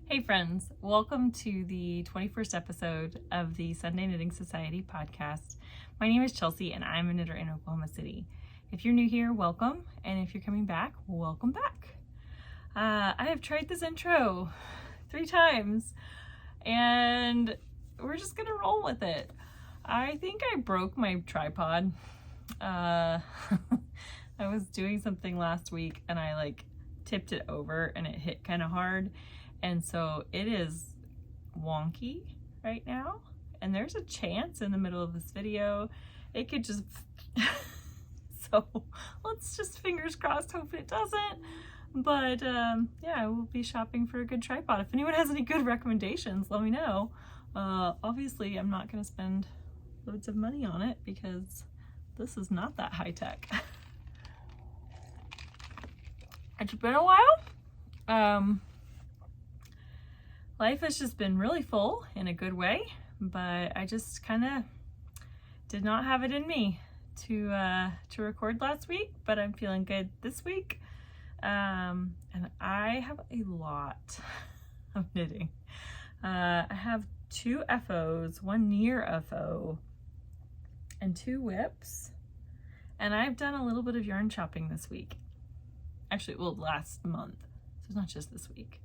Hey friends, welcome to the 21st episode of the Sunday Knitting Society podcast. My name is Chelsea and I'm a knitter in Oklahoma City. If you're new here, welcome, and if you're coming back, welcome back. I have tried this intro 3 times and we're just gonna roll with it. I think I broke my tripod. I was doing something last week and I tipped it over and it hit kind of hard. And so it is wonky right now. And there's a chance in the middle of this video it could just, so let's just fingers crossed hope it doesn't. But yeah, I will be shopping for a good tripod. If anyone has any good recommendations, let me know. Obviously I'm not gonna spend loads of money on it because this is not that high tech. It's been a while. Life has just been really full in a good way, but I just kind of did not have it in me to record last week, but I'm feeling good this week. And I have a lot of knitting. I have 2 FOs, 1 near FO, and 2 whips. And I've done a little bit of yarn shopping this week. Actually, well, last month, so it's not just this week.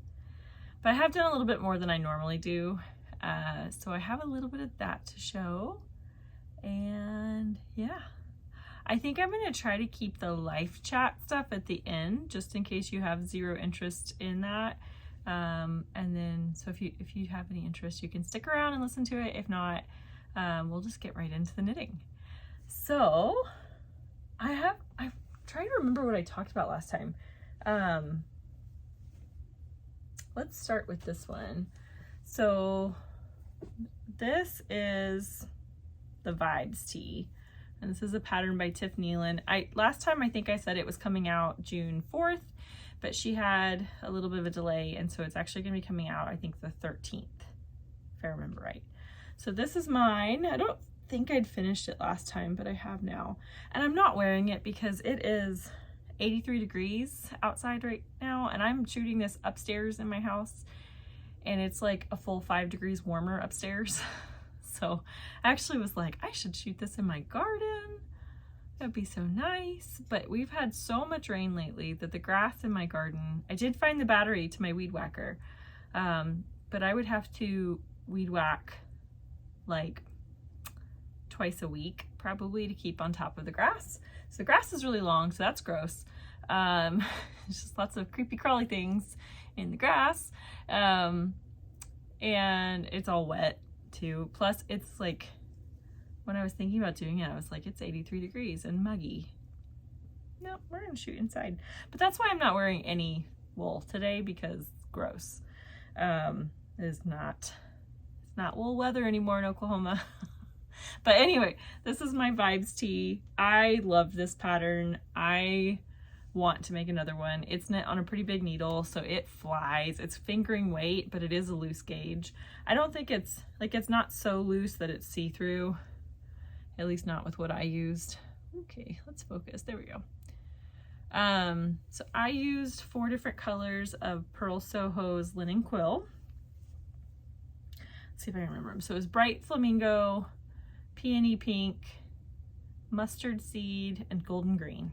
But I have done a little bit more than I normally do. So I have a little bit of that to show. And yeah, I think I'm gonna try to keep the life chat stuff at the end, just in case you have 0 interest in that. And then, so if you have any interest, you can stick around and listen to it. If not, we'll just get right into the knitting. So I've tried to remember what I talked about last time. Let's start with this one. So this is the Vibes Tee, and this is a pattern by Tiff Neilan. Last time I think I said it was coming out June 4th, but she had a little bit of a delay, and so it's actually going to be coming out I think the 13th, if I remember right. So this is mine. I don't think I'd finished it last time, but I have now, and I'm not wearing it because it is 83 degrees outside right now, and I'm shooting this upstairs in my house, and it's like a full 5 degrees warmer upstairs. So I actually was like, I should shoot this in my garden. That'd be so nice. But we've had so much rain lately that the grass in my garden, I did find the battery to my weed whacker, but I would have to weed whack like twice a week probably to keep on top of the grass. So the grass is really long, so that's gross. It's just lots of creepy crawly things in the grass. And it's all wet too. Plus it's like, when I was thinking about doing it, I was like, it's 83 degrees and muggy. No, we're gonna shoot inside. But that's why I'm not wearing any wool today, because gross. It's not wool weather anymore in Oklahoma. But anyway, this is my Vibes Tee. I love this pattern. I want to make another one. It's knit on a pretty big needle, so it flies. It's fingering weight, but it is a loose gauge. I don't think it's not so loose that it's see-through, at least not with what I used. Okay, let's focus. There we go. So I used 4 different colors of Purl Soho's linen quill. Let's see if I can remember them. So it was bright flamingo, peony pink, mustard seed, and golden green.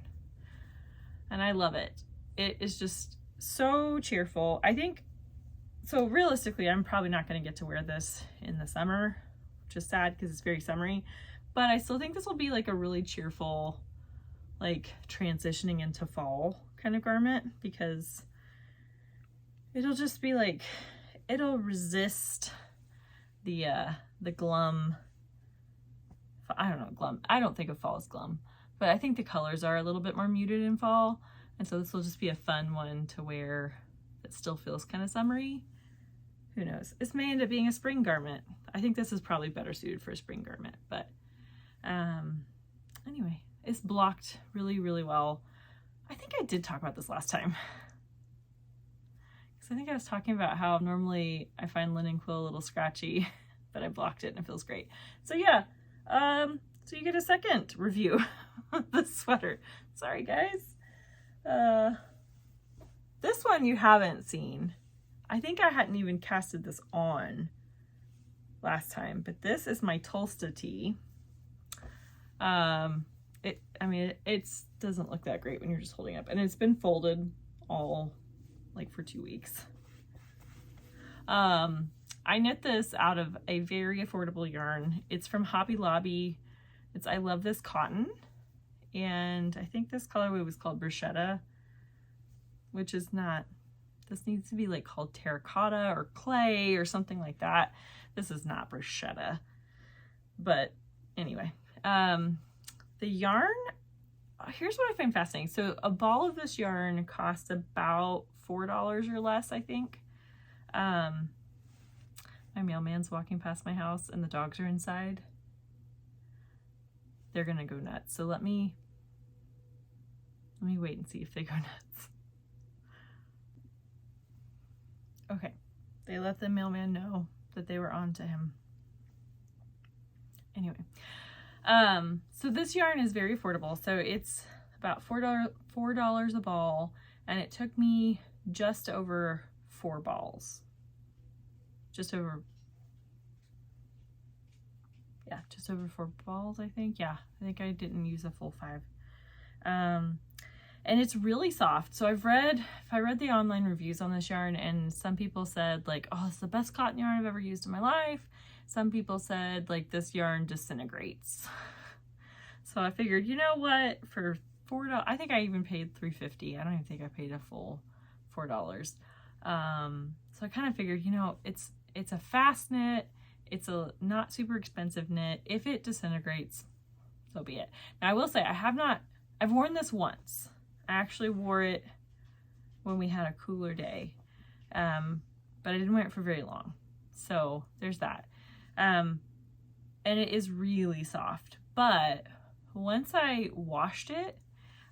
And I love it. It is just so cheerful. I think, so realistically, I'm probably not going to get to wear this in the summer, which is sad because it's very summery, but I still think this will be like a really cheerful, like transitioning into fall kind of garment, because it'll just be like, it'll resist the glum, I don't know, glum. I don't think of fall as glum, but I think the colors are a little bit more muted in fall. And so this will just be a fun one to wear that still feels kind of summery. Who knows? This may end up being a spring garment. I think this is probably better suited for a spring garment, but anyway, it's blocked really, really well. I think I did talk about this last time. Because I think I was talking about how normally I find linen quill a little scratchy, but I blocked it and it feels great. So yeah, so you get a second review of the sweater. Sorry guys. This one you haven't seen. I think I hadn't even casted this on last time, but this is my Tulsa Tee. It doesn't look that great when you're just holding up, and it's been folded all like for 2 weeks. I knit this out of a very affordable yarn. It's from Hobby Lobby. I love this cotton, and I think this colorway was called bruschetta, which is not, this needs to be like called terracotta or clay or something like that. This is not bruschetta, but anyway, the yarn, here's what I find fascinating. So a ball of this yarn costs about $4 or less, I think. My mailman's walking past my house and the dogs are inside. They're gonna go nuts. So let me wait and see if they go nuts. Okay, they let the mailman know that they were on to him. Anyway, so this yarn is very affordable. So it's about $4 a ball, and it took me just over 4 balls. Just over 4 balls, I think. Yeah, I think I didn't use a full 5. And it's really soft. So I read the online reviews on this yarn, and some people said like, oh, it's the best cotton yarn I've ever used in my life. Some people said like this yarn disintegrates. So I figured, you know what, for $4, I think I even paid $3.50. I don't even think I paid a full $4. So I kind of figured, you know, it's a fast knit. It's a not super expensive knit. If it disintegrates, so be it. Now I will say I've worn this once. I actually wore it when we had a cooler day, but I didn't wear it for very long. So there's that. And it is really soft, but once I washed it,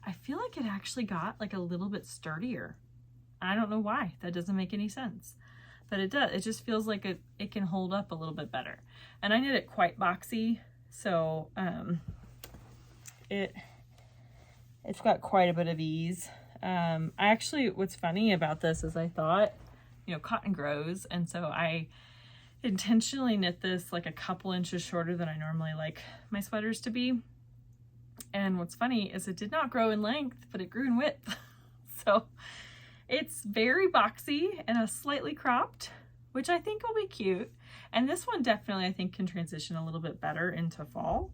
I feel like it actually got like a little bit sturdier. I don't know why. That doesn't make any sense, but it does. It just feels like it can hold up a little bit better. And I knit it quite boxy, so it's got quite a bit of ease. What's funny about this is I thought, you know, cotton grows, and so I intentionally knit this like a couple inches shorter than I normally like my sweaters to be. And what's funny is it did not grow in length, but it grew in width. So it's very boxy and a slightly cropped, which I think will be cute. And this one definitely I think can transition a little bit better into fall.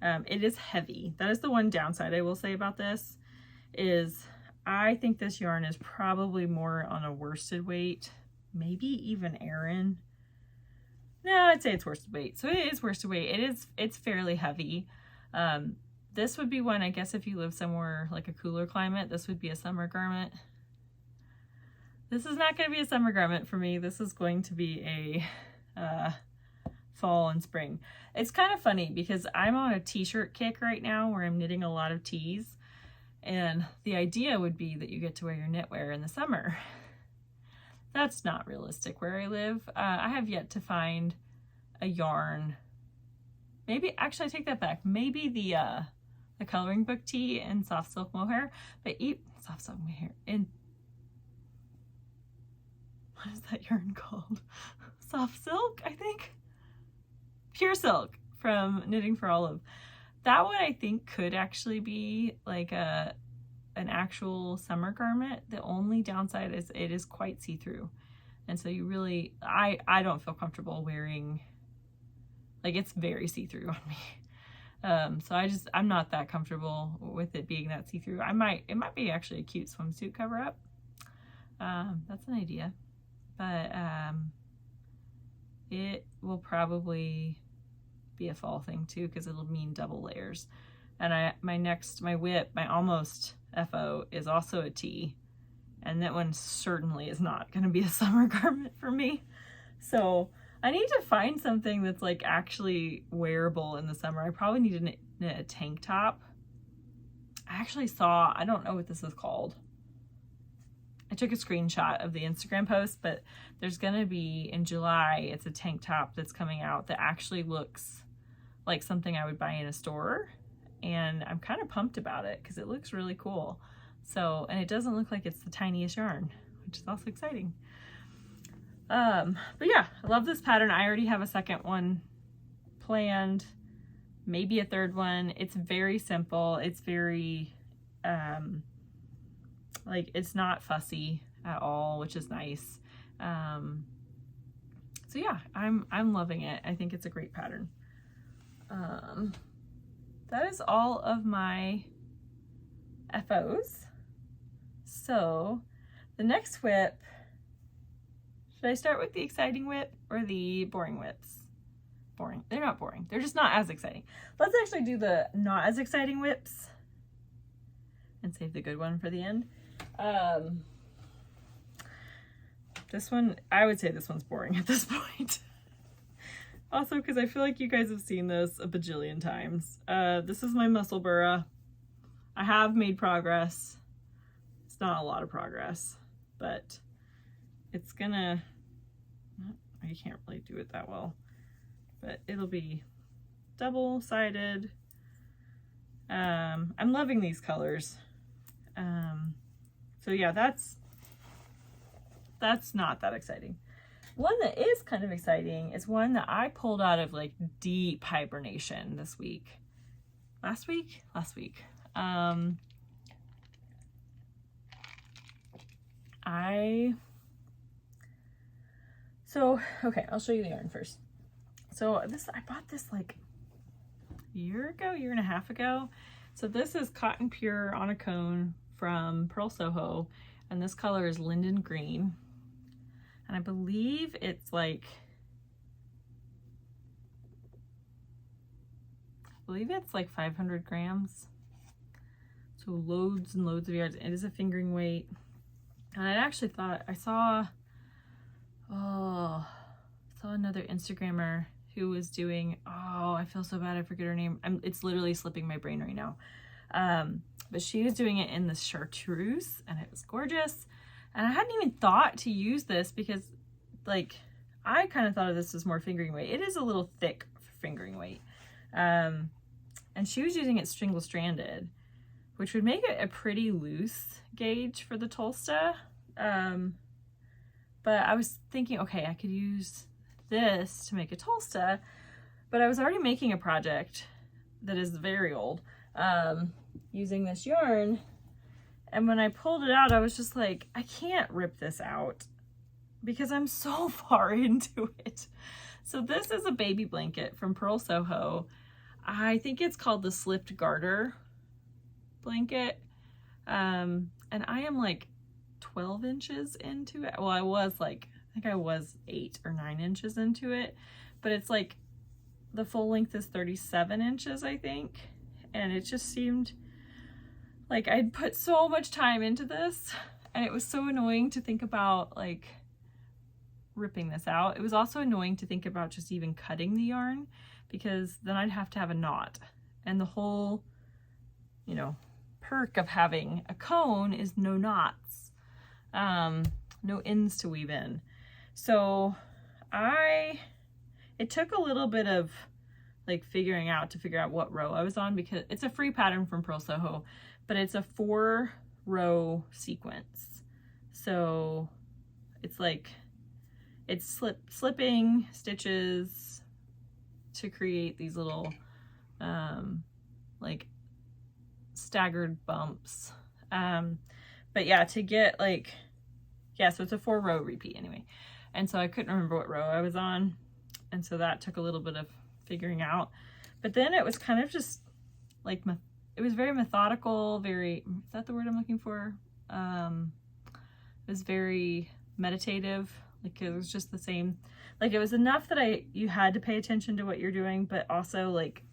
It is heavy. That is the one downside I will say about this, is I think this yarn is probably more on a worsted weight, maybe even Aran. No, I'd say it's worsted weight. So it is worsted weight. It's fairly heavy. This would be one, I guess, if you live somewhere like a cooler climate, this would be a summer garment. This is not going to be a summer garment for me. This is going to be a fall and spring. It's kind of funny because I'm on a t-shirt kick right now where I'm knitting a lot of tees, and the idea would be that you get to wear your knitwear in the summer. That's not realistic where I live. I have yet to find a yarn. Maybe, actually I take that back. Maybe the coloring book tee and soft silk mohair, but soft silk mohair in, what is that yarn called? Soft silk, I think. Pure silk from Knitting for Olive. That one I think could actually be like an actual summer garment. The only downside is it is quite see-through, and so you really, I don't feel comfortable wearing, like, it's very see-through on me. So I'm not that comfortable with it being that see-through. It might be actually a cute swimsuit cover-up. That's an idea, but it will probably be a fall thing too, because it'll mean double layers. And my whip, my almost FO, is also a tee, and that one certainly is not going to be a summer garment for me. So I need to find something that's like actually wearable in the summer. I probably need to knit a tank top. I actually saw, I don't know what this is called. I took a screenshot of the Instagram post, but there's gonna be, in July, it's a tank top that's coming out that actually looks like something I would buy in a store, and I'm kind of pumped about it because it looks really cool. So, and it doesn't look like it's the tiniest yarn, which is also exciting. But yeah, I love this pattern. I already have a second one planned, maybe a third one. It's very simple. It's very, like, it's not fussy at all, which is nice. So yeah, I'm loving it. I think it's a great pattern. That is all of my FOs. So the next whip, should I start with the exciting whip or the boring whips? Boring. They're not boring. They're just not as exciting. Let's actually do the not as exciting whips and save the good one for the end. This one, I would say this one's boring at this point. Also, because I feel like you guys have seen this a bajillion times. This is my Musselburgh. I have made progress. It's not a lot of progress, but it's gonna, I can't really do it that well, but it'll be double-sided. I'm loving these colors. So yeah, that's not that exciting. One that is kind of exciting is one that I pulled out of like deep hibernation this week. Last week. Okay, I'll show you the yarn first. So I bought this like a year and a half ago. So this is Cotton Pure on a cone from Purl Soho, and this color is Linden Green. And I believe it's like, 500 grams. So loads and loads of yards. It is a fingering weight. And I actually thought, I saw another Instagrammer who was doing, I feel so bad I forget her name. It's literally slipping my brain right now. But she was doing it in the chartreuse, and it was gorgeous. And I hadn't even thought to use this because, like, I kind of thought of this as more fingering weight. It is a little thick for fingering weight. And she was using it single stranded, which would make it a pretty loose gauge for the Tolsta. But I was thinking, okay, I could use this to make a Tolsta, but I was already making a project that is very old, using this yarn. And when I pulled it out, I was just like, I can't rip this out because I'm so far into it. So this is a baby blanket from Purl Soho. I think it's called the Slipped Garter blanket. And I am like 12 inches into it. Well, I think I was 8 or 9 inches into it, but it's like the full length is 37 inches, I think. And it just seemed like I'd put so much time into this, and it was so annoying to think about like ripping this out. It was also annoying to think about just even cutting the yarn, because then I'd have to have a knot, and the whole, perk of having a cone is no knots, no ends to weave in. So it took a little bit of like figure out what row I was on, because it's a free pattern from Purl Soho, but it's a 4-row sequence. So it's like, it's slipping stitches to create these little, like staggered bumps. But yeah, to get so it's a 4-row repeat anyway. And so I couldn't remember what row I was on. And so that took a little bit of figuring out. But then it was kind of just like, it was very methodical, is that the word I'm looking for? It was very meditative. Like it was just the same, like it was enough that you had to pay attention to what you're doing, but also like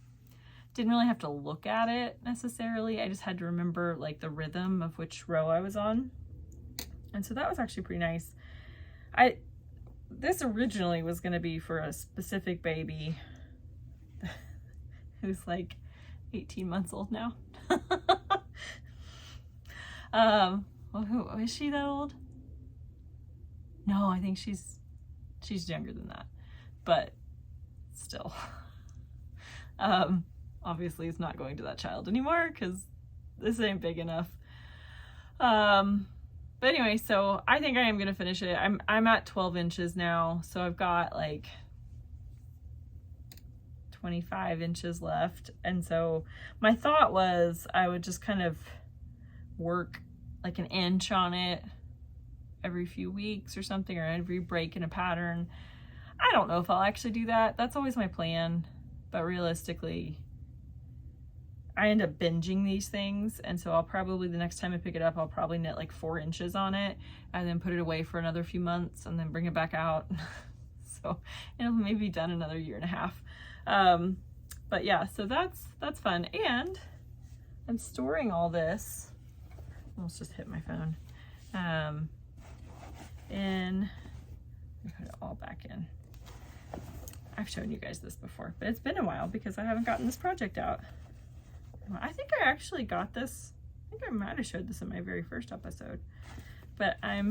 didn't really have to look at it necessarily. I just had to remember like the rhythm of which row I was on. And so that was actually pretty nice. This originally was going to be for a specific baby who's like 18 months old now. Well, is she that old? No, I think she's younger than that, but still. Obviously it's not going to that child anymore because this ain't big enough. But But anyway, so I think I am gonna finish it. I'm at 12 inches now, so I've got like 25 inches left. And so my thought was I would just kind of work like an inch on it every few weeks or something, or every break in a pattern. I don't know if I'll actually do that. That's always my plan, but realistically, I end up binging these things, and so I'll probably, the next time I pick it up, I'll probably knit like 4 inches on it and then put it away for another few months and then bring it back out. So it'll maybe be done another 1.5 years. But yeah, so that's fun. And I'm storing all this, almost just hit my phone, let me put it all back in. I've shown you guys this before, but it's been a while because I haven't gotten this project out. I think I actually got this, I think I might have showed this in my very first episode, but I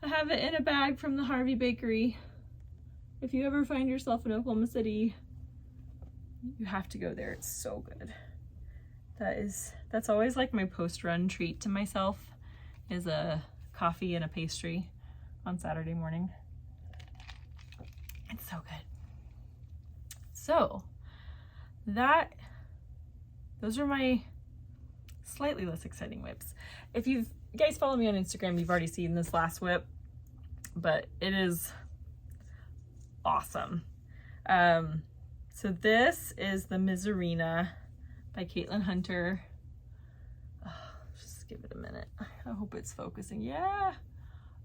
have it in a bag from the Harvey Bakery. If you ever find yourself in Oklahoma City, you have to go there. It's so good. That's always like my post-run treat to myself, is a coffee and a pastry on Saturday morning. It's so good. So those are my slightly less exciting whips. If you guys follow me on Instagram, you've already seen this last whip, but it is awesome. So this is the Misurina by Caitlin Hunter. Oh, just give it a minute. I hope it's focusing. Yeah.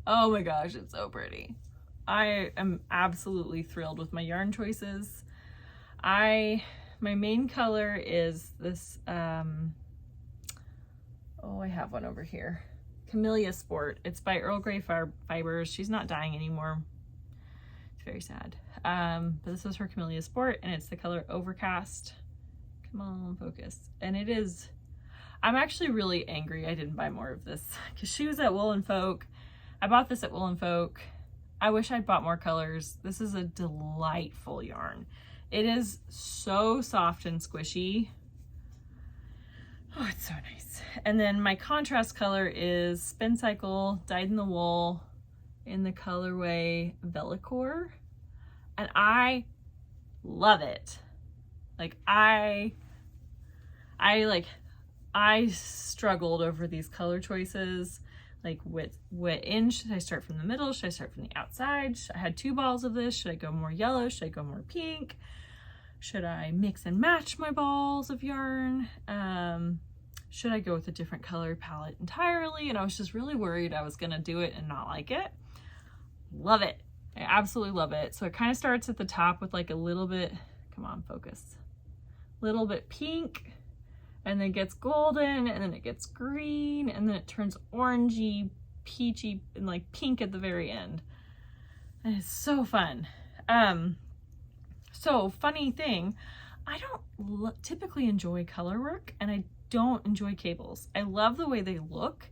Oh my gosh, it's so pretty. I am absolutely thrilled with my yarn choices. My main color is this, I have one over here. Camellia Sport. It's by Earl Grey Fibers. She's not dyeing anymore. It's very sad. But this is her Camellia Sport, and it's the color Overcast. Come on, focus. And it is, I'm actually really angry I didn't buy more of this, because she was at Wool & Folk. I bought this at Wool & Folk. I wish I'd bought more colors. This is a delightful yarn. It is so soft and squishy. Oh, it's so nice. And then my contrast color is Spin Cycle, dyed in the wool, in the colorway Vellicore. And I love it. Like I struggled over these color choices. Like what end should I start from the middle? Should I start from the outside? I had 2 balls of this. Should I go more yellow? Should I go more pink? Should I mix and match my balls of yarn? Should I go with a different color palette entirely? And I was just really worried I was gonna do it and not like it. Love it. I absolutely love it. So it kind of starts at the top with like a little bit, come on, focus. Little bit pink, and then it gets golden, and then it gets green, and then it turns orangey, peachy, and like pink at the very end. And it's so fun. So funny thing, I don't typically enjoy color work, and I don't enjoy cables. I love the way they look,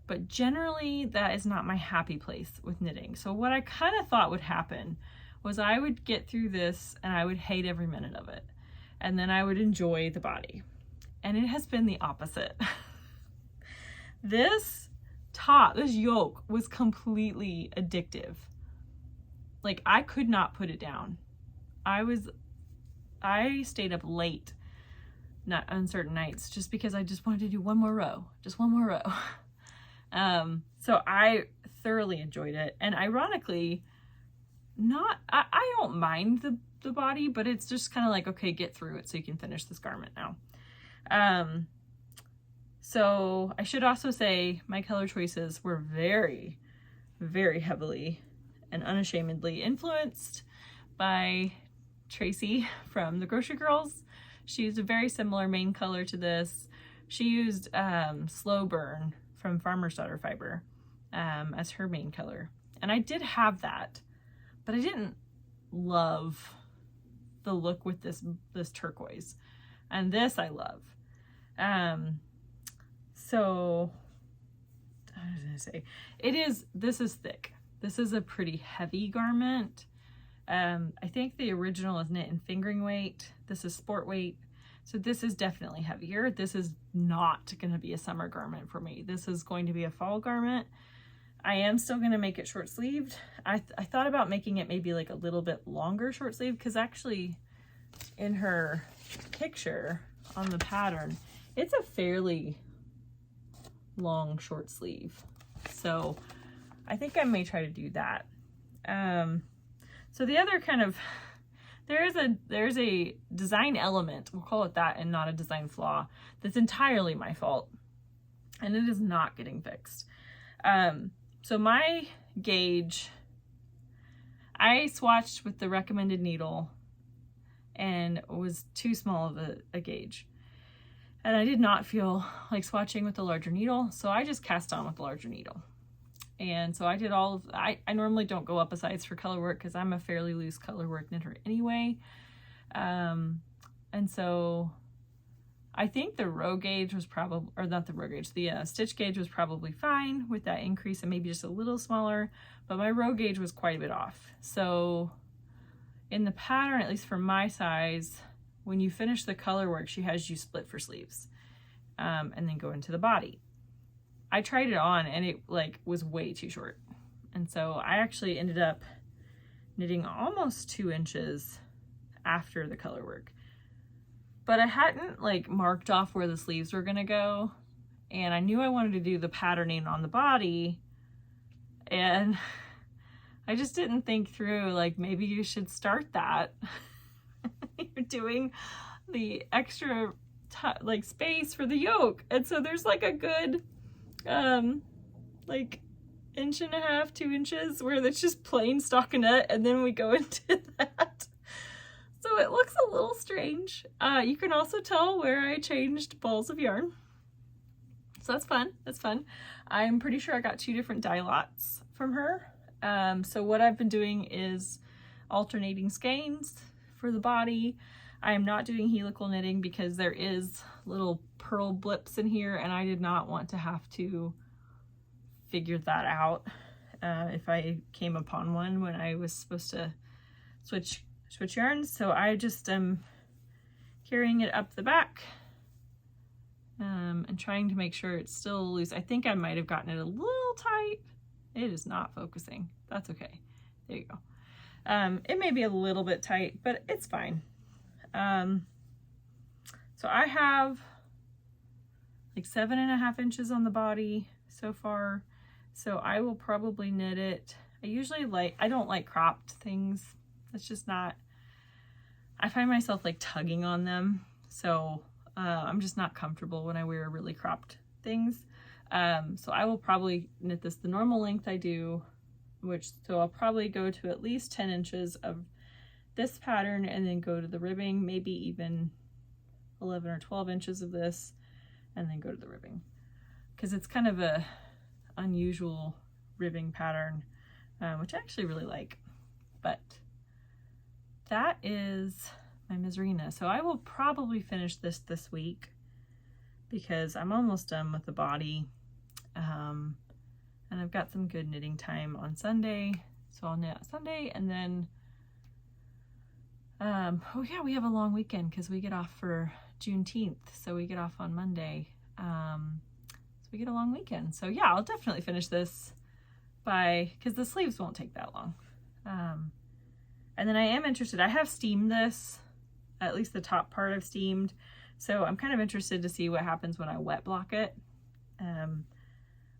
but generally that is not my happy place with knitting. So what I kind of thought would happen was I would get through this and I would hate every minute of it, and then I would enjoy the body. And it has been the opposite. This yoke was completely addictive. Like I could not put it down. I stayed up late, not on certain nights, just because I just wanted to do one more row. So I thoroughly enjoyed it. And ironically, I don't mind the body, but it's just kind of like, okay, get through it so you can finish this garment now. So I should also say my color choices were very, very heavily and unashamedly influenced by Tracy from the Grocery Girls. She used a very similar main color to this. She used Slow Burn from Farmer's Daughter Fiber as her main color. And I did have that, but I didn't love the look with this turquoise. And this I love. So what was I gonna say? This is thick. This is a pretty heavy garment. I think the original is knit in fingering weight. This is sport weight. So this is definitely heavier. This is not going to be a summer garment for me. This is going to be a fall garment. I am still going to make it short sleeved. I thought about making it maybe like a little bit longer short sleeve, because actually in her picture on the pattern, it's a fairly long short sleeve. So I think I may try to do that. So the other kind of, there's a design element, we'll call it that, and not a design flaw, that's entirely my fault, and it is not getting fixed. So my gauge, I swatched with the recommended needle and it was too small of a gauge. And I did not feel like swatching with the larger needle, so I just cast on with the larger needle. And so I did all of, I normally don't go up a size for color work because I'm a fairly loose color work knitter anyway. And so I think the row gauge was probably, or not the row gauge, the stitch gauge was probably fine with that increase and maybe just a little smaller, but my row gauge was quite a bit off. So in the pattern, at least for my size, when you finish the color work, she has you split for sleeves and then go into the body. I tried it on and it like was way too short. And so I actually ended up knitting almost 2 inches after the color work. But I hadn't like marked off where the sleeves were gonna go. And I knew I wanted to do the patterning on the body. And I just didn't think through, like, maybe you should start that. You're doing the extra like space for the yoke. And so there's like a good, like 1.5 inches, 2 inches where it's just plain stockinette. And then we go into that. So it looks a little strange. You can also tell where I changed balls of yarn. So that's fun, that's fun. I'm pretty sure I got 2 different dye lots from her. So what I've been doing is alternating skeins for the body. I am not doing helical knitting because there is little purl blips in here and I did not want to have to figure that out if I came upon one when I was supposed to switch yarns. So I just am carrying it up the back and trying to make sure it's still loose. I think I might have gotten it a little tight. It is not focusing. That's okay. There you go. It may be a little bit tight, but it's fine. So I have like 7.5 inches on the body so far. So I will probably knit it. I don't like cropped things. It's just not, I find myself like tugging on them. So I'm just not comfortable when I wear really cropped things. So I will probably knit this the normal length I do, so I'll probably go to at least 10 inches of this pattern and then go to the ribbing, maybe even 11 or 12 inches of this and then go to the ribbing. Because it's kind of a unusual ribbing pattern, which I actually really like. But that is my Miserina. So I will probably finish this week because I'm almost done with the body. And I've got some good knitting time on Sunday. So I'll knit Sunday and then, oh yeah, we have a long weekend because we get off for Juneteenth. So we get off on Monday. So we get a long weekend. So yeah, I'll definitely finish this because the sleeves won't take that long. And then I am interested, I have steamed this, at least the top part I've steamed. So I'm kind of interested to see what happens when I wet block it.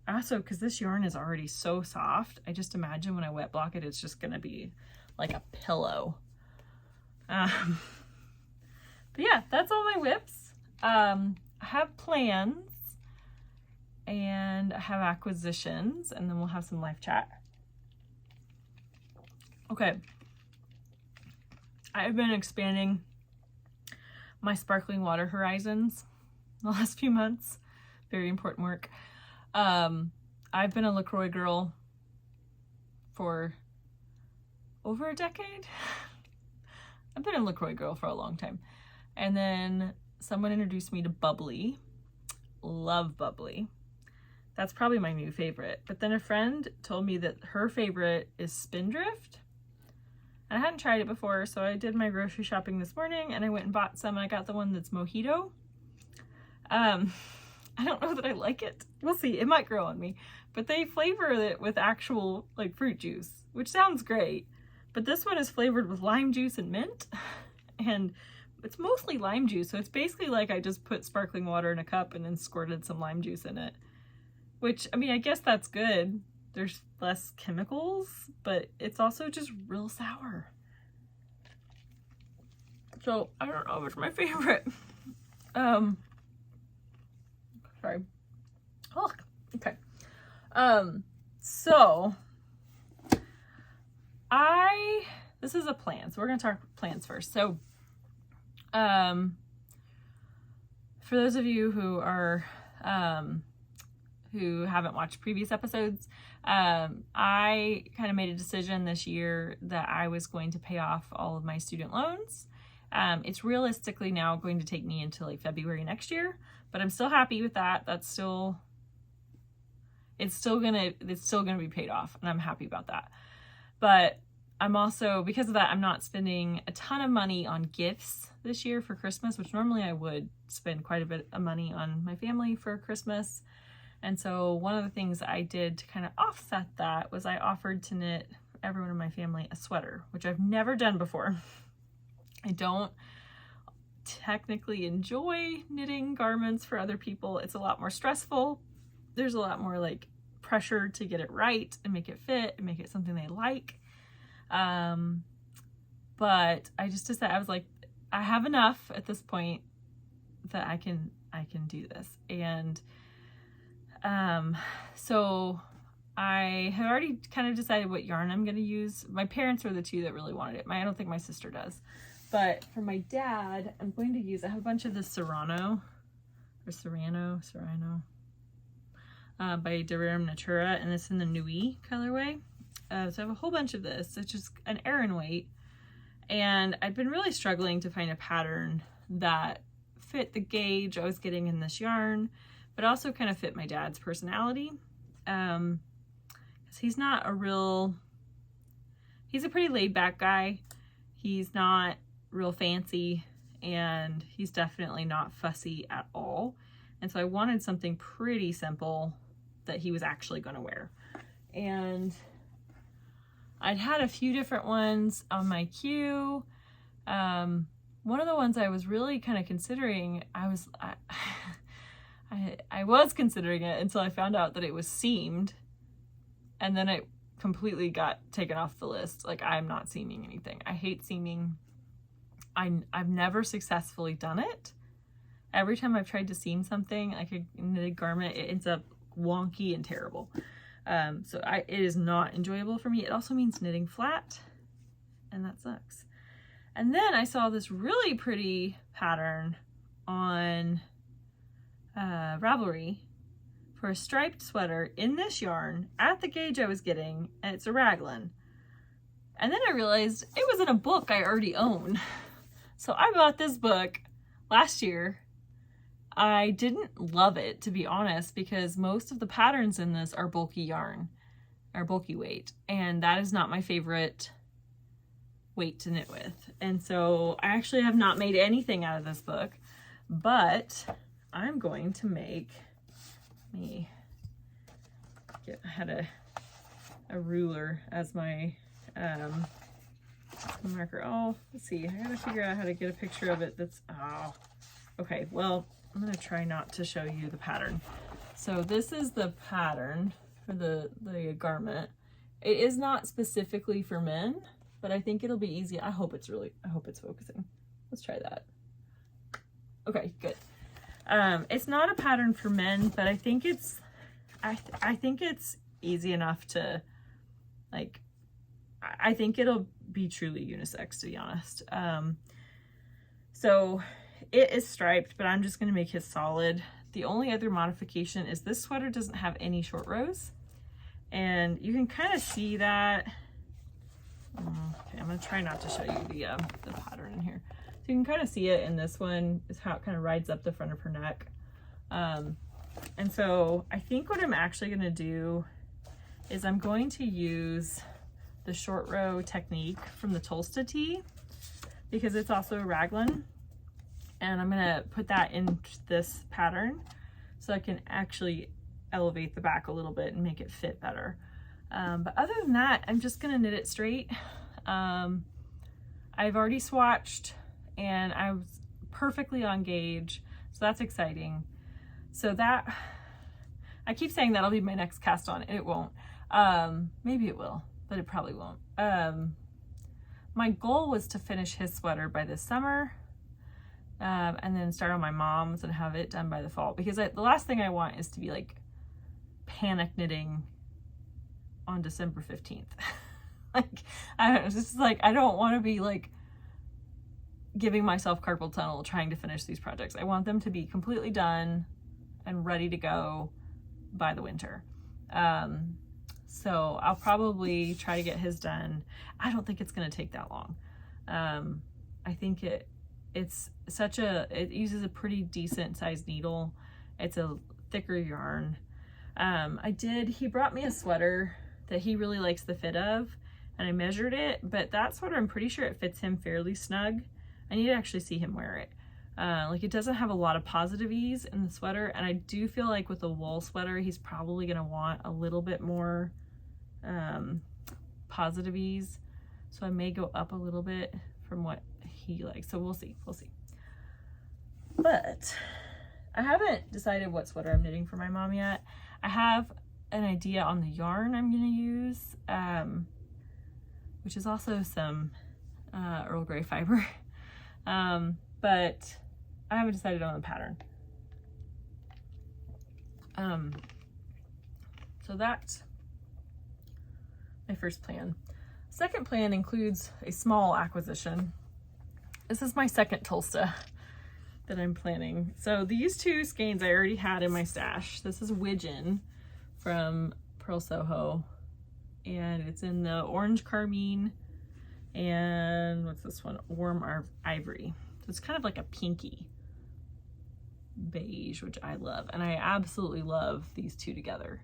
Also, because this yarn is already so soft, I just imagine when I wet block it, it's just going to be like a pillow. But yeah, that's all my whips. I have plans and I have acquisitions, and then we'll have some live chat. Okay. I've been expanding my sparkling water horizons the last few months. Very important work. I've been a LaCroix girl for over a decade. I've been a LaCroix girl for a long time. And then someone introduced me to Bubbly. Love Bubbly. That's probably my new favorite. But then a friend told me that her favorite is Spindrift. And I hadn't tried it before, so I did my grocery shopping this morning and I went and bought some, and I got the one that's mojito. I don't know that I like it. We'll see. It might grow on me. But they flavor it with actual like fruit juice, which sounds great. But this one is flavored with lime juice and mint. And it's mostly lime juice. So it's basically like I just put sparkling water in a cup and then squirted some lime juice in it. Which, I mean, I guess that's good. There's less chemicals, but it's also just real sour. So I don't know if it's my favorite. Sorry. Oh, okay. So this is a plan. So we're going to talk plans first. So, for those of you who are, who haven't watched previous episodes, I kind of made a decision this year that I was going to pay off all of my student loans. It's realistically now going to take me until like February next year, but I'm still happy with that. It's still gonna be paid off, and I'm happy about that. But I'm also, because of that, I'm not spending a ton of money on gifts this year for Christmas, which normally I would spend quite a bit of money on my family for Christmas. And so one of the things I did to kind of offset that was I offered to knit everyone in my family a sweater, which I've never done before. I don't technically enjoy knitting garments for other people. It's a lot more stressful. There's a lot more like pressure to get it right and make it fit and make it something they like. But I just decided, I was like, I have enough at this point that I can do this. And so I have already kind of decided what yarn I'm going to use. My parents are the two that really wanted it. I don't think my sister does. But for my dad, I'm going to use, I have a bunch of this Serrano by Derim Natura, and it's in the Nui colorway. So I have a whole bunch of this. It's just an Aran weight. And I've been really struggling to find a pattern that fit the gauge I was getting in this yarn, but also kind of fit my dad's personality. Because he's a pretty laid back guy. He's not real fancy, and he's definitely not fussy at all. And so I wanted something pretty simple that he was actually going to wear. And I'd had a few different ones on my queue. One of the ones I was really kind of considering, I was considering it until I found out that it was seamed, and then it completely got taken off the list. Like, I'm not seaming anything. I hate seaming. I've never successfully done it. Every time I've tried to seam something, like a knitted garment, it ends up wonky and terrible. So it is not enjoyable for me. It also means knitting flat, and that sucks. And then I saw this really pretty pattern on Ravelry for a striped sweater in this yarn at the gauge I was getting, and it's a raglan. And then I realized it was in a book I already own. So I bought this book last year. I didn't love it, to be honest, because most of the patterns in this are bulky yarn, or bulky weight, and that is not my favorite weight to knit with. And so I actually have not made anything out of this book, but I'm going to make I had a ruler as my marker. Oh, let's see. I gotta figure out how to get a picture of it. Okay. Well, I'm gonna try not to show you the pattern. So this is the pattern for the garment. It is not specifically for men, but I think it'll be easy. I hope it's focusing. Let's try that. Okay, good. It's not a pattern for men, but I think it's easy enough to, like, I think it'll be truly unisex, to be honest. So it is striped, but I'm just going to make his solid. The only other modification is this sweater doesn't have any short rows, and you can kind of see that. Okay, I'm going to try not to show you the pattern in here. So you can kind of see it in this one, is how it kind of rides up the front of her neck. And so I think what I'm actually going to do is I'm going to use the short row technique from the Tolsta Tee because it's also a raglan. And I'm gonna put that in this pattern so I can actually elevate the back a little bit and make it fit better. But other than that, I'm just gonna knit it straight. I've already swatched and I was perfectly on gauge, so that's exciting. So that, I keep saying that'll be my next cast on, and it won't. Maybe it will, but it probably won't. My goal was to finish his sweater by this summer, and then start on my mom's and have it done by the fall, because the last thing I want is to be like panic knitting on December 15th. Like, I don't want to be like giving myself carpal tunnel trying to finish these projects. I want them to be completely done and ready to go by the winter. So I'll probably try to get his done. I don't think it's going to take that long. I think it uses a pretty decent sized needle. It's a thicker yarn. He brought me a sweater that he really likes the fit of, and I measured it, but that sweater, I'm pretty sure it fits him fairly snug. I need to actually see him wear it. Like, it doesn't have a lot of positive ease in the sweater, and I do feel like with a wool sweater, he's probably gonna want a little bit more positive ease. So I may go up a little bit from what he likes. So we'll see. But I haven't decided what sweater I'm knitting for my mom yet. I have an idea on the yarn I'm gonna use, which is also some Earl Grey fiber. But I haven't decided on the pattern. So that's my first plan. Second plan includes a small acquisition. This is my second Tolsta that I'm planning. So these two skeins I already had in my stash. This is Widgeon from Purl Soho, and it's in the orange carmine, and what's this one? Warm ivory. So it's kind of like a pinky beige, which I love, and I absolutely love these two together.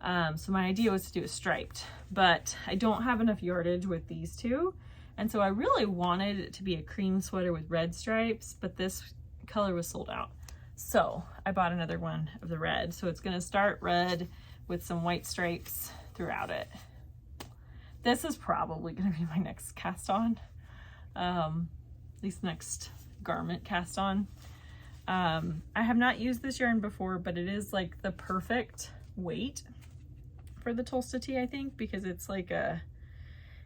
So my idea was to do a striped, but I don't have enough yardage with these two, and so I really wanted it to be a cream sweater with red stripes, but this color was sold out. So I bought another one of the red. So it's gonna start red with some white stripes throughout it. This is probably gonna be my next cast on, at least next garment cast on. I have not used this yarn before, but it is like the perfect weight for the Tolsta Tee, I think, because it's like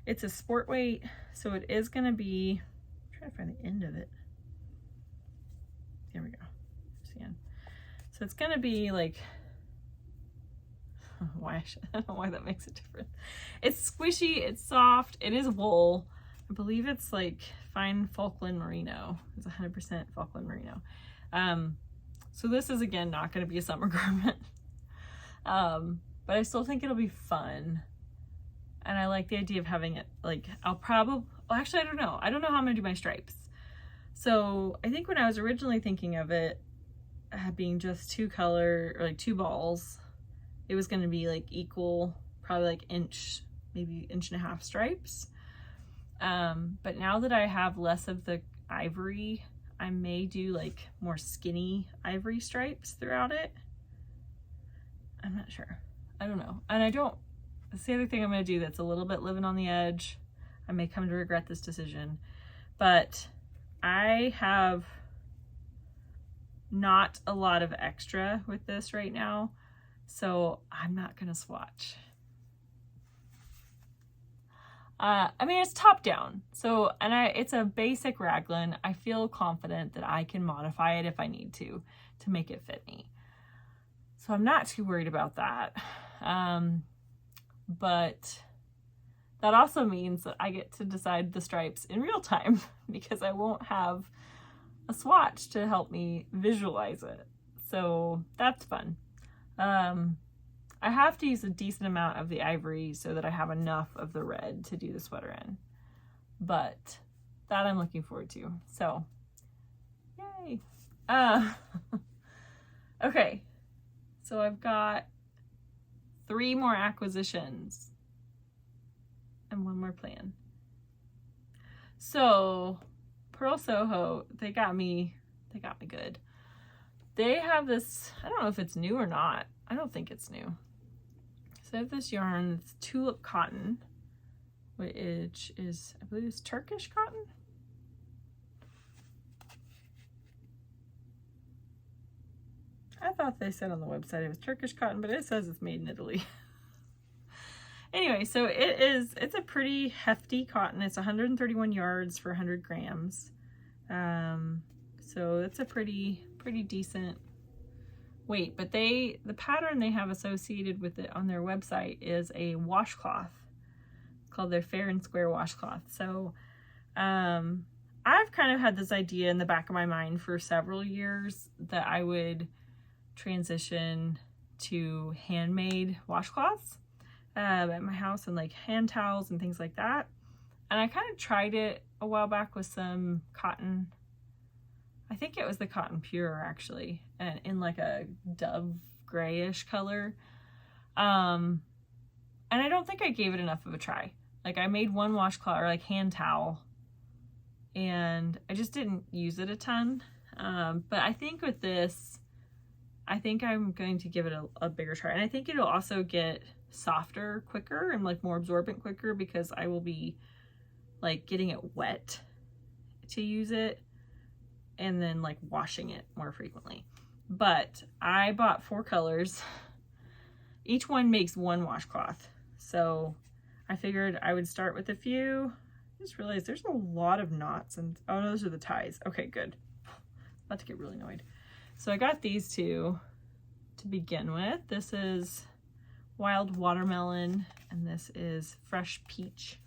it's a sport weight. So it is gonna be, I'm trying to find the end of it. There we go. So it's gonna be like, I don't know why that makes it different. It's squishy, it's soft, it is wool. I believe it's like fine Falkland merino. It's 100% Falkland merino. So this is, again, not gonna be a summer garment. But I still think it'll be fun. And I like the idea of having it, like, actually, I don't know. I don't know how I'm gonna do my stripes. So I think when I was originally thinking of it being just two balls, it was gonna be like equal, probably like maybe inch and a half stripes. But now that I have less of the ivory, I may do like more skinny ivory stripes throughout it. I'm not sure. I don't know. And that's the other thing I'm gonna do that's a little bit living on the edge. I may come to regret this decision, but I have not a lot of extra with this right now, so I'm not gonna swatch. I mean, it's top down, so, and it's a basic raglan. I feel confident that I can modify it if I need to make it fit me. So I'm not too worried about that. But that also means that I get to decide the stripes in real time because I won't have a swatch to help me visualize it. So that's fun. I have to use a decent amount of the ivory so that I have enough of the red to do the sweater in. But that I'm looking forward to. So, yay. Okay. So I've got 3 more acquisitions. and one more plan. So Purl Soho, they got me good. They have this, I don't know if it's new or not. I don't think it's new. So they have this yarn, it's tulip cotton, which is, I believe it's Turkish cotton. I thought they said on the website it was Turkish cotton, but it says it's made in Italy. Anyway, so it's a pretty hefty cotton. It's 131 yards for 100 grams. So it's a pretty decent weight, but the pattern they have associated with it on their website is a washcloth. It's called their Fair and Square washcloth. So, I've kind of had this idea in the back of my mind for several years that I would transition to handmade washcloths at my house, and like hand towels and things like that. And I kind of tried it a while back with some cotton. I think it was the cotton pure actually, and in like a dove grayish color. And I don't think I gave it enough of a try. Like I made one washcloth or like hand towel, and I just didn't use it a ton. But I think with this, I think I'm going to give it a bigger try. And I think it'll also get softer quicker and like more absorbent quicker, because I will be like getting it wet to use it and then like washing it more frequently. But I bought 4 colors. Each one makes one washcloth. So I figured I would start with a few. I just realized there's a lot of knots, and oh no, those are the ties. Okay, good. About to get really annoyed. So I got these 2 to begin with. This is wild watermelon, and this is fresh peach.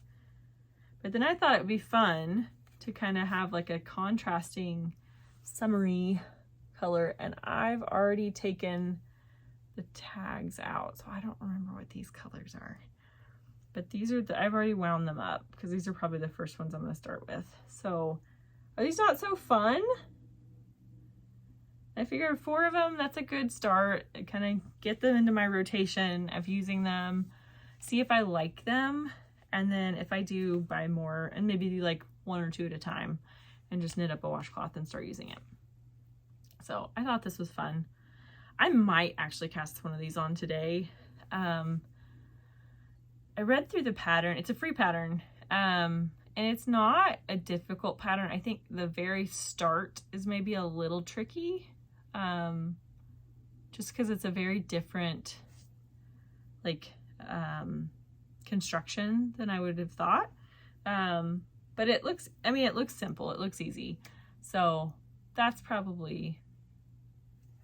But then I thought it would be fun to kind of have like a contrasting summery color, and I've already taken the tags out, so I don't remember what these colors are. But these are I've already wound them up because these are probably the first ones I'm going to start with. So are these not so fun? I figured 4 of them, that's a good start. Kind of get them into my rotation of using them, see if I like them, and then if I do, buy more, and maybe do like 1 or 2 at a time and just knit up a washcloth and start using it. So I thought this was fun. I might actually cast one of these on today. I read through the pattern. It's a free pattern, and it's not a difficult pattern. I think the very start is maybe a little tricky. Just because it's a very different like construction than I would have thought, but it looks simple, it looks easy, so that's probably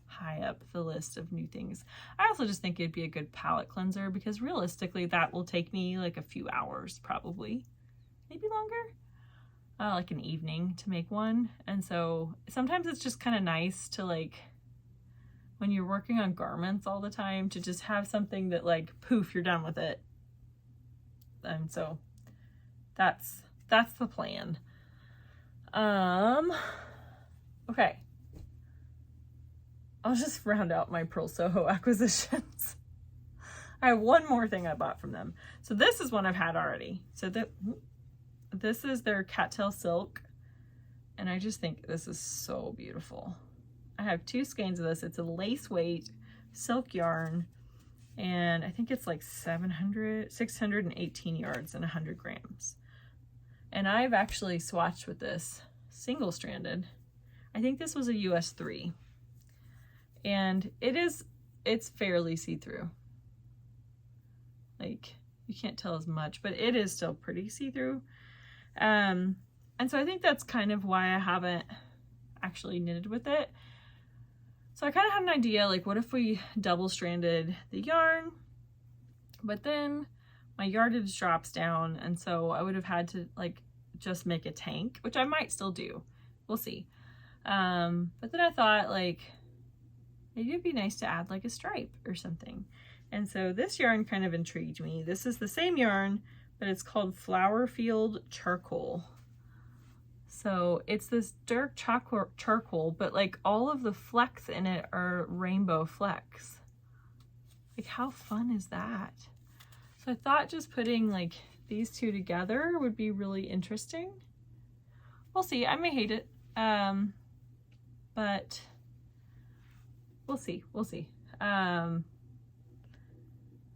high up the list of new things. I also just think it'd be a good palette cleanser, because realistically that will take me like a few hours, probably maybe longer, like an evening to make one. And so sometimes it's just kind of nice to, like, when you're working on garments all the time, to just have something that like poof, you're done with it. And so that's the plan. Okay, I'll just round out my Purl Soho acquisitions. I have one more thing I bought from them. So this is one I've had already. So this is their cattail silk, and I just think this is so beautiful. I have 2 skeins of this. It's a lace weight silk yarn, and I think it's like 618 yards and 100 grams. And I've actually swatched with this single stranded. I think this was a US 3, and it's fairly see-through. Like, you can't tell as much, but it is still pretty see-through. And so I think that's kind of why I haven't actually knitted with it. So I kind of had an idea, like, what if we double stranded the yarn, but then my yardage drops down, and so I would have had to like just make a tank, which I might still do. We'll see. But then I thought, like, maybe it'd be nice to add like a stripe or something. And so this yarn kind of intrigued me. This is the same yarn, but it's called Flower Field Charcoal. So it's this dark charcoal, but like all of the flecks in it are rainbow flecks. Like, how fun is that? So I thought just putting like these two together would be really interesting. We'll see. I may hate it, but we'll see. We'll see. I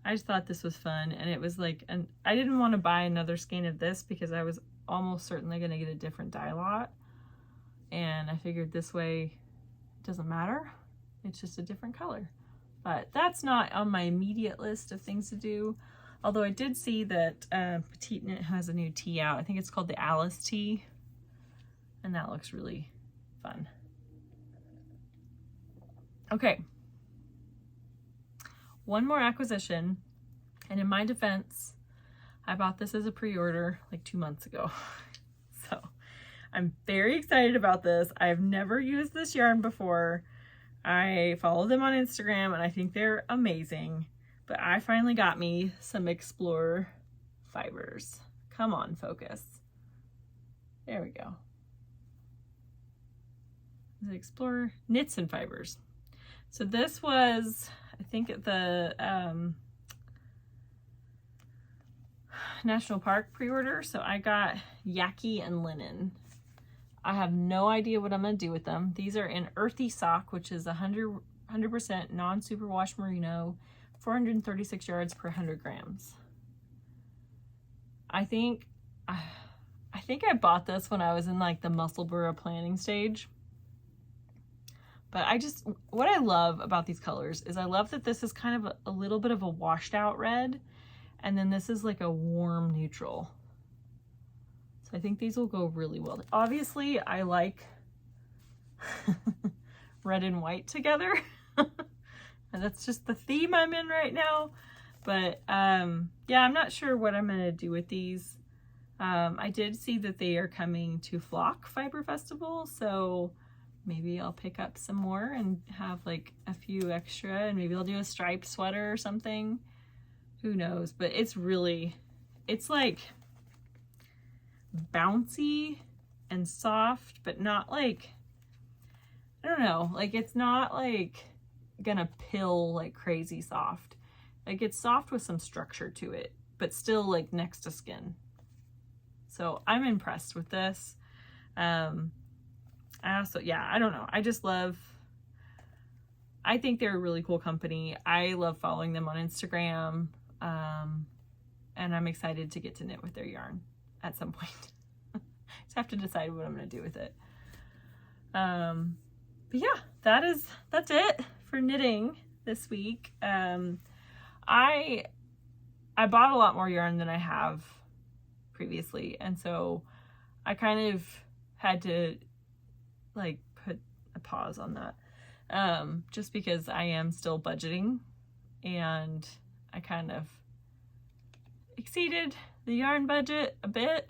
just thought this was fun, and it was like, and I didn't want to buy another skein of this because I was almost certainly going to get a different dye lot, and I figured this way it doesn't matter. It's just a different color. But that's not on my immediate list of things to do. Although I did see that Petite Knit has a new tee out. I think it's called the Alice tee. And that looks really fun. Okay. One more acquisition. And in my defense, I bought this as a pre-order like 2 months ago. So I'm very excited about this. I've never used this yarn before. I follow them on Instagram and I think they're amazing, but I finally got me some Explorer fibers. Come on, focus. There we go. The Explorer Knits and Fibers. So this was, I think, at the National Park pre-order. So I got Yaki and Linen. I have no idea what I'm going to do with them. These are in Earthy Sock, which is 100% non-superwash merino, 436 yards per 100 grams. I think I bought this when I was in like the Musselburgh planning stage. But what I love about these colors is I love that this is kind of a little bit of a washed out red, and then this is like a warm neutral. So I think these will go really well. Obviously, I like red and white together. And that's just the theme I'm in right now. But yeah, I'm not sure what I'm going to do with these. I did see that they are coming to Flock Fiber Festival. So maybe I'll pick up some more and have like a few extra. And maybe I'll do a striped sweater or something. Who knows? But it's like bouncy and soft, but not like, I don't know, like it's not like gonna pill like crazy soft. Like it's soft with some structure to it, but still like next to skin. So I'm impressed with this. I also, yeah, I don't know. I think they're a really cool company. I love following them on Instagram. And I'm excited to get to knit with their yarn at some point. Just have to decide what I'm going to do with it. But yeah, that's it for knitting this week. I bought a lot more yarn than I have previously, and so I kind of had to like put a pause on that, just because I am still budgeting, and I kind of exceeded the yarn budget a bit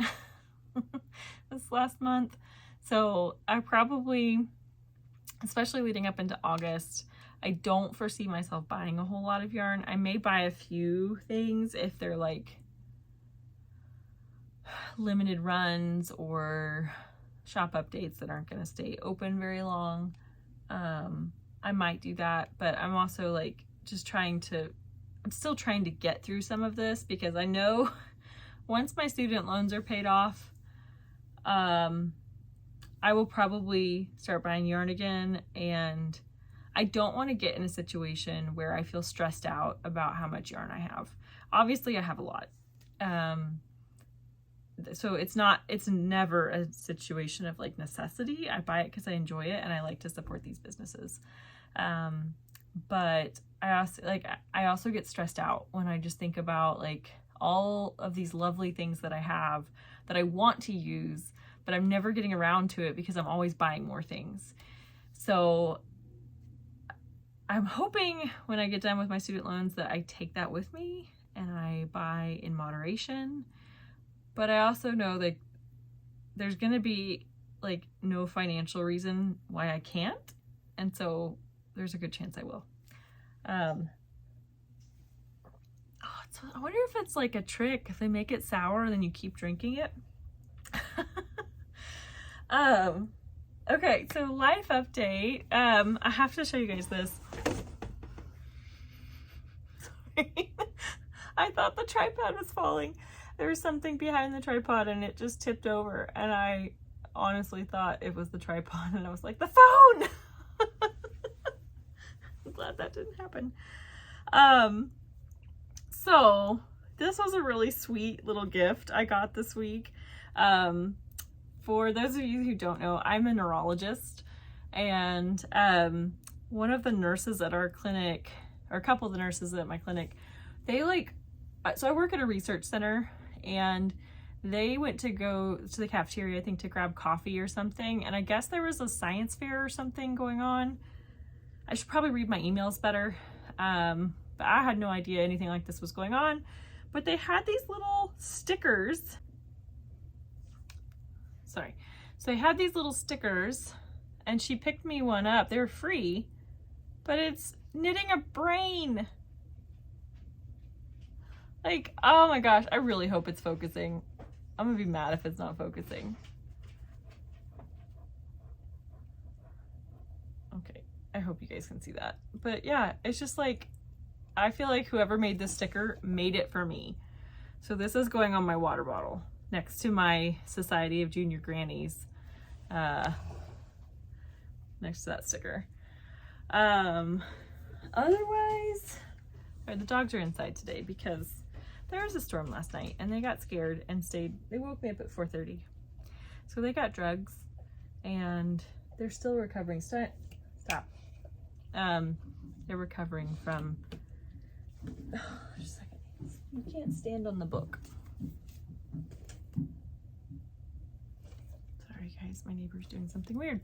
this last month. So I probably, especially leading up into August, I don't foresee myself buying a whole lot of yarn. I may buy a few things if they're like limited runs or shop updates that aren't going to stay open very long. I might do that, but I'm also like I'm still trying to get through some of this, because I know once my student loans are paid off, I will probably start buying yarn again, and I don't want to get in a situation where I feel stressed out about how much yarn I have. Obviously I have a lot. So it's never a situation of like necessity. I buy it because I enjoy it and I like to support these businesses. But I also get stressed out when I just think about like all of these lovely things that I have that I want to use, but I'm never getting around to it because I'm always buying more things. So I'm hoping when I get done with my student loans that I take that with me and I buy in moderation. But I also know that there's going to be like no financial reason why I can't. And so there's a good chance I will. I wonder if it's like a trick. If they make it sour and then you keep drinking it. Okay, so life update. I have to show you guys this. Sorry. I thought the tripod was falling. there was something behind the tripod and it just tipped over, and I honestly thought it was the tripod, and I was like, the phone! I'm glad that didn't happen. So this was a really sweet little gift I got this week. For those of you who don't know, I'm a neurologist, and one of the nurses at our clinic, or a couple of the nurses at my clinic, they so I work at a research center, and they went to go to the cafeteria, I think, to grab coffee or something, and I guess there was a science fair or something going on. I should probably read my emails better, but I had no idea anything like this was going on. But they had these little stickers. Sorry. So they had these little stickers, and she picked me one up. They were free, but it's knitting a brain. Like, oh my gosh, I really hope it's focusing. I'm gonna be mad if it's not focusing. Okay, I hope you guys can see that. But yeah, it's just like, I feel like whoever made this sticker made it for me. So this is going on my water bottle next to my Society of Junior Grannies, next to that sticker. Otherwise, the dogs are inside today because there was a storm last night and they got scared and stayed. They woke me up at 4:30. So they got drugs and they're still recovering. Stop. They're recovering from, just a second. You can't stand on the book. Sorry guys, my neighbor's doing something weird.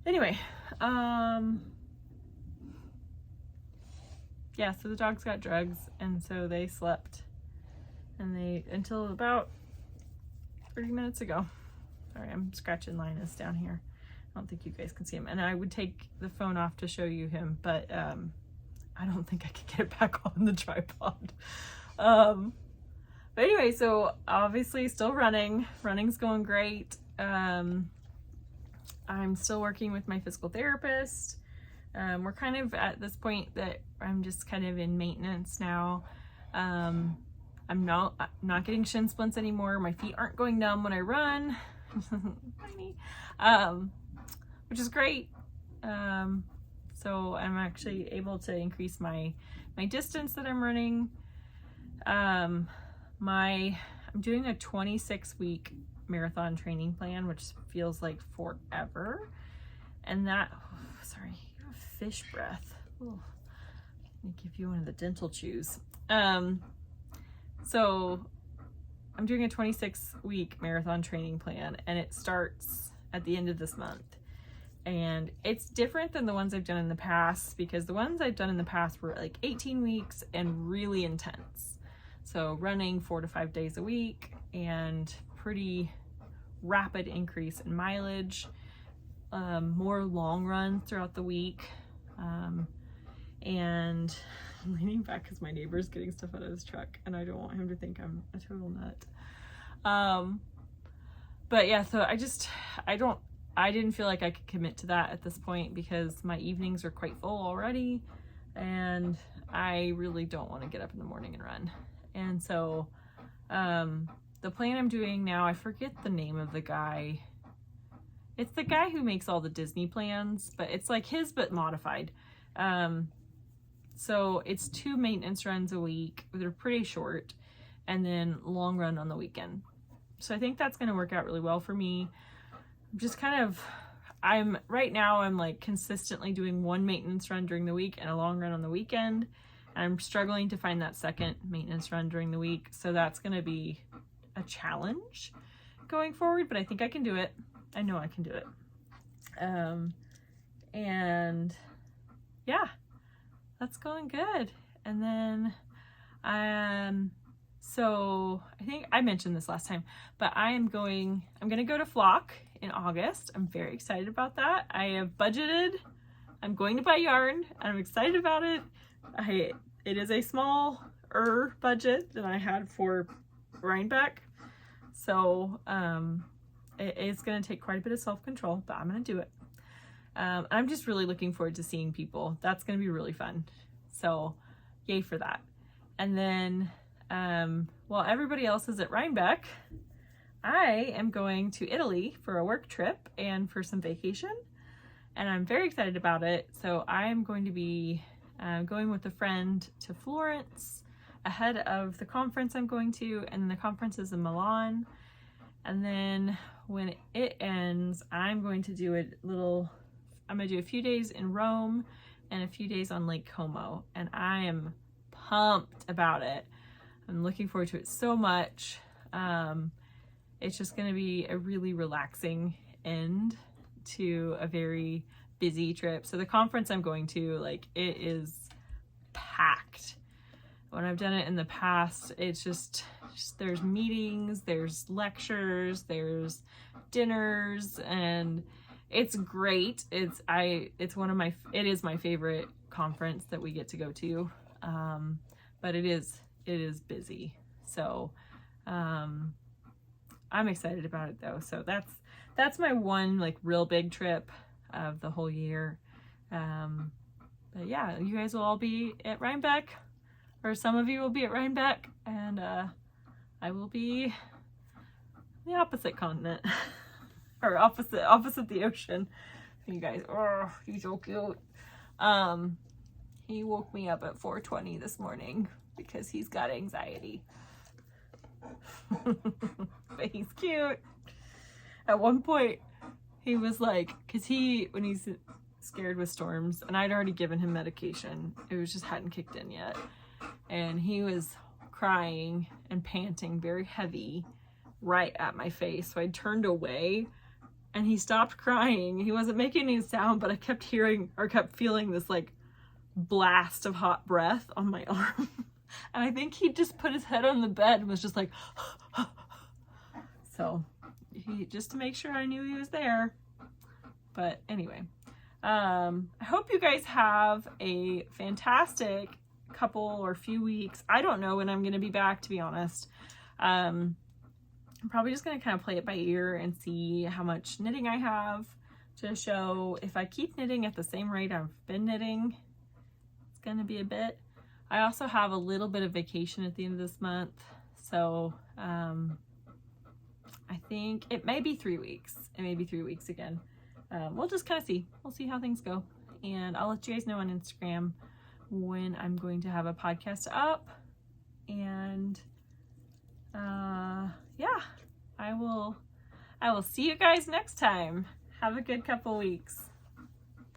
Anyway, yeah, so the dogs got drugs, and so they slept, and until about 30 minutes ago. Sorry, I'm scratching Linus down here. I don't think you guys can see him, and I would take the phone off to show you him, but I don't think I could get it back on the tripod. But anyway, so obviously still running. Running's going great. I'm still working with my physical therapist. We're kind of at this point that I'm just kind of in maintenance now. I'm not getting shin splints anymore. My feet aren't going numb when I run, which is great. So I'm actually able to increase my distance that I'm running. I'm doing a 26-week marathon training plan, which feels like forever. And that, sorry, you have fish breath. Ooh, let me give you one of the dental chews. So I'm doing a 26-week marathon training plan, and it starts at the end of this month. And it's different than the ones I've done in the past, because the ones I've done in the past were like 18 weeks and really intense. So running 4 to 5 days a week and pretty rapid increase in mileage, more long runs throughout the week. And I'm leaning back because my neighbor's getting stuff out of his truck and I don't want him to think I'm a total nut. But yeah, so I didn't feel like I could commit to that at this point because my evenings are quite full already, and I really don't want to get up in the morning and run. And so the plan I'm doing now, I forget the name of the guy. It's the guy who makes all the Disney plans, but it's like his but modified. So it's 2 maintenance runs a week. They're pretty short, and then long run on the weekend. So I think that's going to work out really well for me. Just kind of, right now I'm like consistently doing 1 maintenance run during the week and a long run on the weekend. And I'm struggling to find that second maintenance run during the week. So that's going to be a challenge going forward, but I think I can do it. I know I can do it. And yeah, that's going good. And then, so I think I mentioned this last time, but I'm going to go to Flock in August. I'm very excited about that. I have budgeted. I'm going to buy yarn. I'm excited about it. It is a smaller budget than I had for Rhinebeck. So, it's going to take quite a bit of self-control, but I'm going to do it. I'm just really looking forward to seeing people. That's going to be really fun. So yay for that. And then, while everybody else is at Rhinebeck, I am going to Italy for a work trip and for some vacation, and I'm very excited about it. So I'm going to be going with a friend to Florence ahead of the conference I'm going to, and the conference is in Milan. And then when it ends, I'm going to do a few days in Rome and a few days on Lake Como, and I am pumped about it. I'm looking forward to it so much. It's just going to be a really relaxing end to a very busy trip. So the conference I'm going to, like, it is packed. When I've done it in the past, it's just there's meetings, there's lectures, there's dinners, and it's great. It is my favorite conference that we get to go to. But it is busy. So I'm excited about it though. So that's my one like real big trip of the whole year. But yeah, you guys will all be at Rhinebeck, or some of you will be at Rhinebeck, and I will be the opposite continent or opposite the ocean. You guys, oh, he's so cute. He woke me up at 4:20 this morning because he's got anxiety. But he's cute. At one point, he was like, when he's scared with storms, and I'd already given him medication, it was just hadn't kicked in yet, and he was crying and panting very heavy right at my face. So I turned away, and he stopped crying. He wasn't making any sound, but I kept feeling this like blast of hot breath on my arm. And I think he just put his head on the bed and was just like, so just to make sure I knew he was there. But anyway, I hope you guys have a fantastic couple or few weeks. I don't know when I'm going to be back, to be honest. I'm probably just going to kind of play it by ear and see how much knitting I have to show. If I keep knitting at the same rate I've been knitting, it's going to be a bit. I also have a little bit of vacation at the end of this month, so I think it may be 3 weeks. It may be 3 weeks again. We'll just kind of see. We'll see how things go, and I'll let you guys know on Instagram when I'm going to have a podcast up. And yeah, I will see you guys next time. Have a good couple weeks.